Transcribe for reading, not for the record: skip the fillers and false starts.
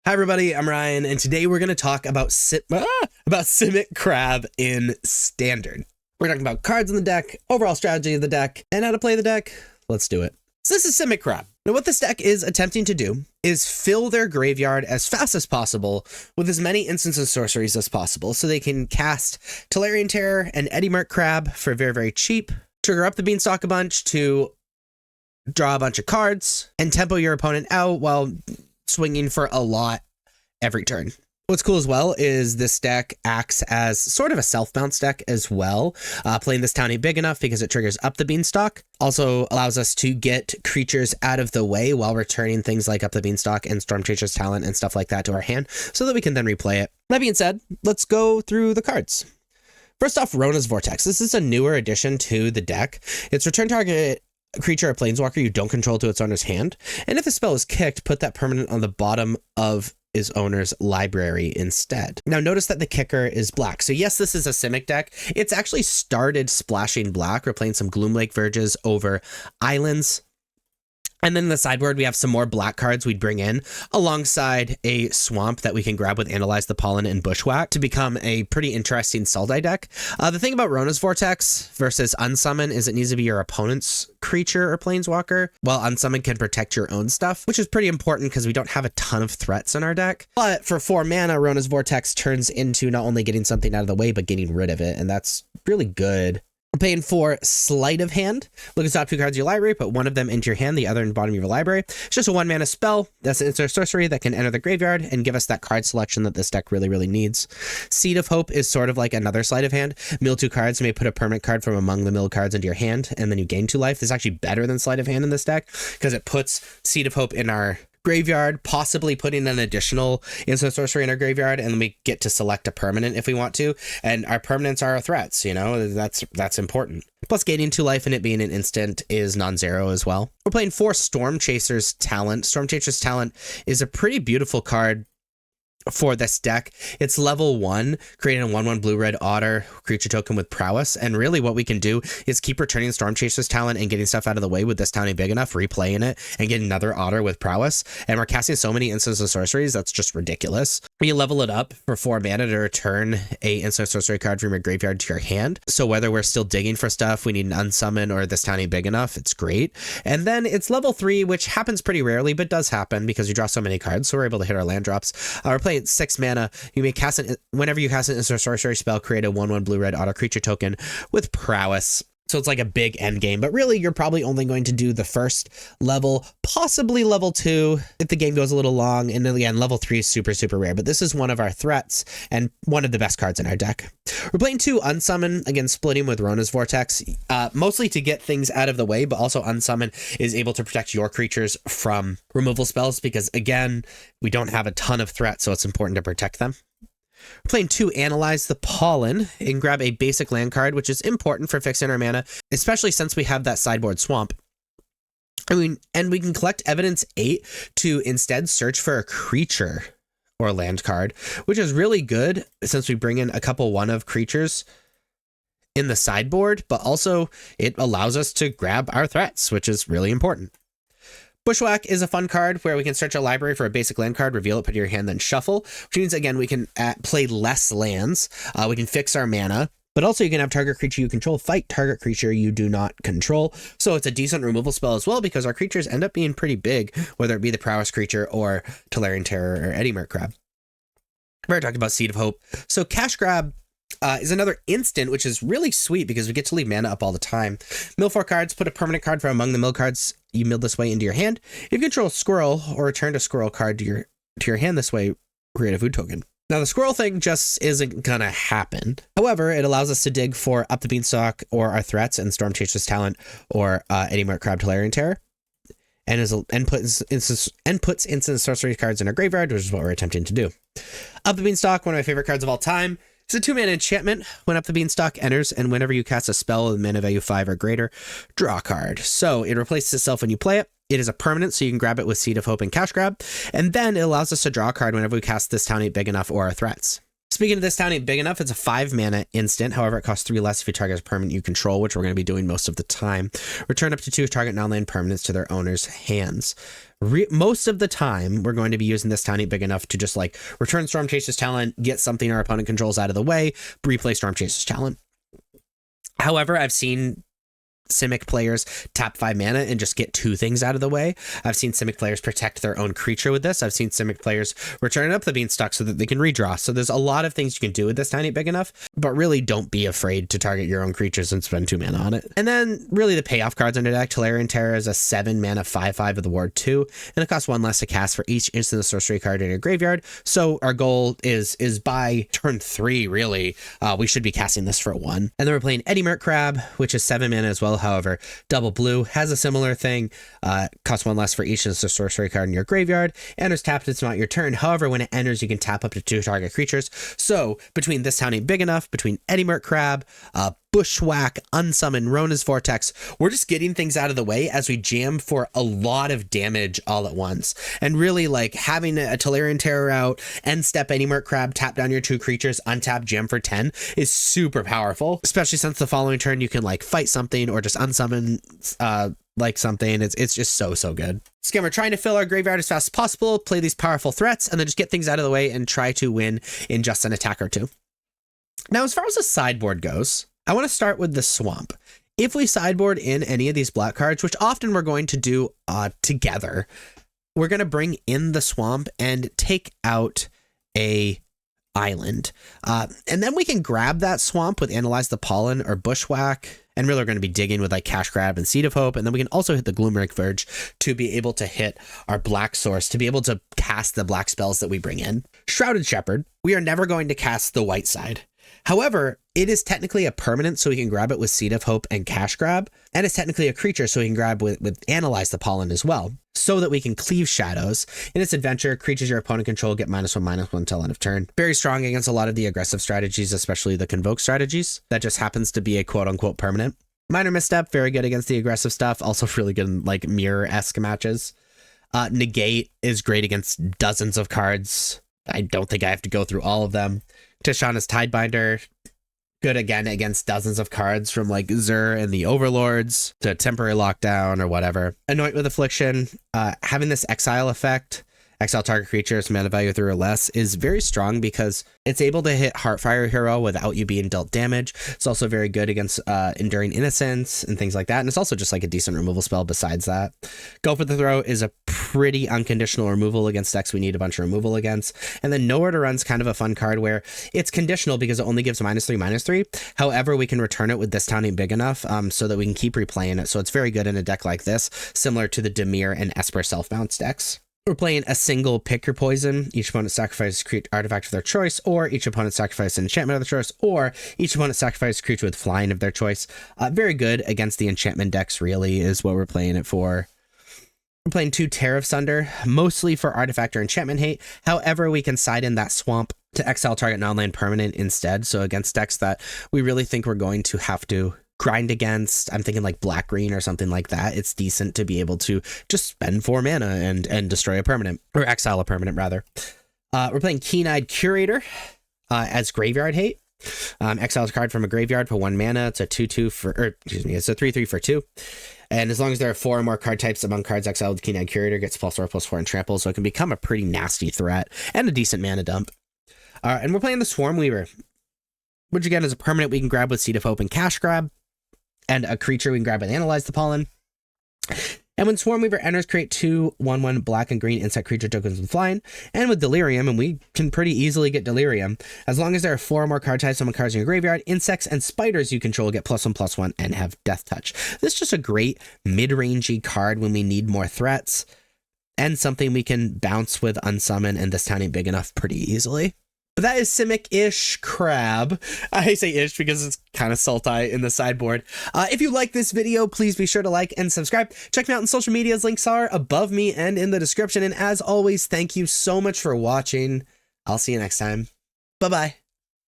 Hi everybody, I'm Ryan, and today we're going to talk about Simic Crab in Standard. We're talking about cards in the deck, overall strategy of the deck, and how to play the deck. Let's do it. So this is Simic Crab. Now what this deck is attempting to do is fill their graveyard as fast as possible with as many instants and sorceries as possible so they can cast Tolarian Terror and Eddy Merc Crab for very, very cheap, trigger up the Beanstalk a bunch to draw a bunch of cards, and tempo your opponent out while swinging for a lot every turn. What's cool as well is this deck acts as sort of a self-bounce deck as well. Playing this town ain't big enough because it triggers up the Beanstalk. Also allows us to get creatures out of the way while returning things like Up the Beanstalk and Stormchaser's Talent and stuff like that to our hand so that we can then replay it. That being said, let's go through the cards. First off, Rona's Vortex. This is a newer addition to the deck. It's return target creature or planeswalker you don't control to its owner's hand, and if the spell is kicked, put that permanent on the bottom of his owner's library instead. Now notice that the kicker is black. So yes, this is a Simic deck. It's actually started splashing black. We're playing some Gloomlake Verges over islands. And then in the sideboard, we have some more black cards we'd bring in alongside a swamp that we can grab with Analyze the Pollen and Bushwhack to become a pretty interesting Sultai deck. The thing about Rona's Vortex versus Unsummon is it needs to be your opponent's creature or planeswalker, while Unsummon can protect your own stuff, which is pretty important because we don't have a ton of threats in our deck. But for 4 mana, Rona's Vortex turns into not only getting something out of the way, but getting rid of it, and that's really good. We're paying for Sleight of Hand. Look at the top 2 cards of your library, put one of them into your hand, the other in the bottom of your library. It's just a 1 mana spell. That's an instant sorcery that can enter the graveyard and give us that card selection that this deck really, really needs. Seed of Hope is sort of like another Sleight of Hand. Mill 2 cards, you may put a permanent card from among the milled cards into your hand, and then you gain 2 life. This is actually better than Sleight of Hand in this deck because it puts Seed of Hope in our graveyard, possibly putting an additional instant sorcery in our graveyard, and then we get to select a permanent if we want to, and our permanents are our threats, you know, that's important. Plus gaining 2 life and it being an instant is non-zero as well. We're playing 4 Stormchaser's Talent. Stormchaser's Talent is a pretty beautiful card for this deck. It's level 1, creating a 1/1 blue-red otter creature token with prowess, and really what we can do is keep returning Stormchaser's Talent and getting stuff out of the way with this town ain't big enough, replaying it, and getting another otter with prowess, and we're casting so many instants and sorceries that's just ridiculous. We level it up for 4 mana to return a instant sorcery card from your graveyard to your hand, so whether we're still digging for stuff, we need an unsummon, or this town ain't big enough, it's great. And then it's level 3, which happens pretty rarely, but does happen because you draw so many cards, so we're able to hit our land drops. We're playing 6 mana. You may cast whenever you cast an instant sorcery spell, create a 1/1 blue-red auto creature token with prowess. So it's like a big end game, but really you're probably only going to do the first level, possibly level 2 if the game goes a little long. And then again, level 3 is super, super rare, but this is one of our threats and one of the best cards in our deck. We're playing 2 Unsummon, again, splitting with Rona's Vortex, mostly to get things out of the way, but also Unsummon is able to protect your creatures from removal spells because, again, we don't have a ton of threats, so it's important to protect them. We're playing 2 Analyze the Pollen and grab a basic land card, which is important for fixing our mana, especially since we have that sideboard swamp. And we can collect Evidence 8 to instead search for a creature or land card, which is really good since we bring in a couple 1-of creatures in the sideboard, but also it allows us to grab our threats, which is really important. Bushwhack is a fun card where we can search a library for a basic land card, reveal it, put it in your hand, then shuffle, which means, again, we can play less lands. We can fix our mana, but also you can have target creature you control fight target creature you do not control. So it's a decent removal spell as well because our creatures end up being pretty big, whether it be the prowess creature or Tolarian Terror or Eddy Merc Crab. We're already talking about Seed of Hope. So Cash Grab is another instant, which is really sweet because we get to leave mana up all the time. Mill 4 cards, put a permanent card from among the mill cards you milled this way into your hand. If you control a squirrel or return a squirrel card to your hand this way, create a food token. Now the squirrel thing just isn't gonna happen. However, it allows us to dig for Up the Beanstalk or our threats and Stormchaser's Talent or Eddy Merc Crab Tolarian Terror. And puts instant sorcery cards in our graveyard, which is what we're attempting to do. Up the Beanstalk, one of my favorite cards of all time. It's a 2-mana enchantment. When Up the Beanstalk enters, and whenever you cast a spell with mana value 5 or greater, draw a card. So it replaces itself when you play it. It is a permanent, so you can grab it with Seed of Hope and Cash Grab. And then it allows us to draw a card whenever we cast This Town Ain't Big Enough or our threats. Speaking of this town ain't big enough, it's a 5 mana instant. However, it costs 3 less if you target a permanent you control, which we're going to be doing most of the time. Return up to 2 target non-land permanents to their owner's hands. Most of the time, we're going to be using this town ain't big enough to just like return Storm Chaser's Talent, get something our opponent controls out of the way, replay Storm Chaser's Talent. However, I've seen Simic players tap 5 mana and just get 2 things out of the way. I've seen Simic players protect their own creature with this. I've seen Simic players return up the Beanstalk so that they can redraw. So there's a lot of things you can do with this tiny big enough, but really don't be afraid to target your own creatures and spend 2 mana on it. And then really the payoff cards on your deck. Tolarian Terror is a 7 mana 5/5 with the ward 2, and it costs 1 less to cast for each instant sorcery card in your graveyard. So our goal is by turn 3, really, we should be casting this for 1. And then we're playing Eddy Merc Crab, which is 7 mana as well. However, double blue has a similar thing. Costs 1 less for each of the sorcery card in your graveyard. Enters tapped, it's not your turn. However, when it enters, you can tap up to 2 target creatures. So between this town ain't big enough, between Eddy Merc Crab, Bushwhack, Unsummon, Rona's Vortex, we're just getting things out of the way as we jam for a lot of damage all at once. And really, like, having a Tolarian Terror out, end step Eddy Merc Crab, tap down your 2 creatures, untap, jam for 10 is super powerful, especially since the following turn you can like fight something or just unsummon like something. It's just so good. So again, we're trying to fill our graveyard as fast as possible, play these powerful threats, and then just get things out of the way and try to win in just an attack or 2. Now, as far as the sideboard goes, I want to start with the swamp. If we sideboard in any of these black cards, which often we're going to do together, we're going to bring in the swamp and take out a island. And then we can grab that swamp with Analyze the Pollen or Bushwhack. And really, we're going to be digging with like Cash Grab and Seed of Hope. And then we can also hit the Gloomwraith Verge to be able to hit our black source, to be able to cast the black spells that we bring in. Shrouded Shepherd, we are never going to cast the white side. However, it is technically a permanent, so we can grab it with Seed of Hope and Cash Grab. And it's technically a creature, so we can grab with Analyze the Pollen as well, so that we can cleave shadows. In its adventure, creatures your opponent control get -1/-1 till end of turn. Very strong against a lot of the aggressive strategies, especially the Convoke strategies. That just happens to be a quote-unquote permanent. Minor Misstep, very good against the aggressive stuff. Also really good in like mirror-esque matches. Negate is great against dozens of cards. I don't think I have to go through all of them. Tishana's Tidebinder, good again against dozens of cards from like Zur and the Overlords to Temporary Lockdown or whatever. Anoint with Affliction, having this exile effect, exile target creatures, mana value 3 or less, is very strong because it's able to hit Heartfire Hero without you being dealt damage. It's also very good against Enduring Innocence and things like that. And it's also just like a decent removal spell besides that. Go for the Throw is a pretty unconditional removal against decks we need a bunch of removal against. And then Nowhere to Run's kind of a fun card where it's conditional because it only gives -3/-3. However, we can return it with This Town Ain't Big Enough so that we can keep replaying it. So it's very good in a deck like this, similar to the Dimir and Esper self-bounce decks. We're playing a single Pick Your Poison. Each opponent sacrifices a artifact of their choice, or each opponent sacrifices an enchantment of their choice, or each opponent sacrifices a creature with flying of their choice. Very good against the enchantment decks, really, is what we're playing it for. We're playing 2 Tear of Sunder, mostly for artifact or enchantment hate. However, we can side in that swamp to exile target non-land permanent instead. So against decks that we really think we're going to have to grind against, I'm thinking like black-green or something like that, it's decent to be able to just spend 4 mana and destroy a permanent, or exile a permanent rather. We're playing Keen-Eyed Curator as graveyard hate. Exiles a card from a graveyard for 1 mana. It's a 2/2 for, or excuse me, it's a 3/3 for 2. And as long as there are 4 or more card types among cards exiled, the Keen-Eyed Curator gets +4/+4 and trample, so it can become a pretty nasty threat and a decent mana dump. And we're playing the Swarm Weaver, which again is a permanent we can grab with Seed of Hope and Cash Grab, and a creature we can grab and Analyze the Pollen. And when Swarm Weaver enters, create 2 1/1 black and green insect creature tokens with flying. And with Delirium, and we can pretty easily get Delirium, as long as there are 4 or more card types among cards in your graveyard, insects and spiders you control get +1/+1 and have Death Touch. This is just a great mid-rangey card when we need more threats, and something we can bounce with Unsummon and This Town Ain't Big Enough pretty easily. But that is Simic-ish Crab. I say ish because it's kind of salty in the sideboard. If you like this video, please be sure to like and subscribe. Check me out on social medias. Links are above me and in the description. And as always, thank you so much for watching. I'll see you next time. Bye-bye.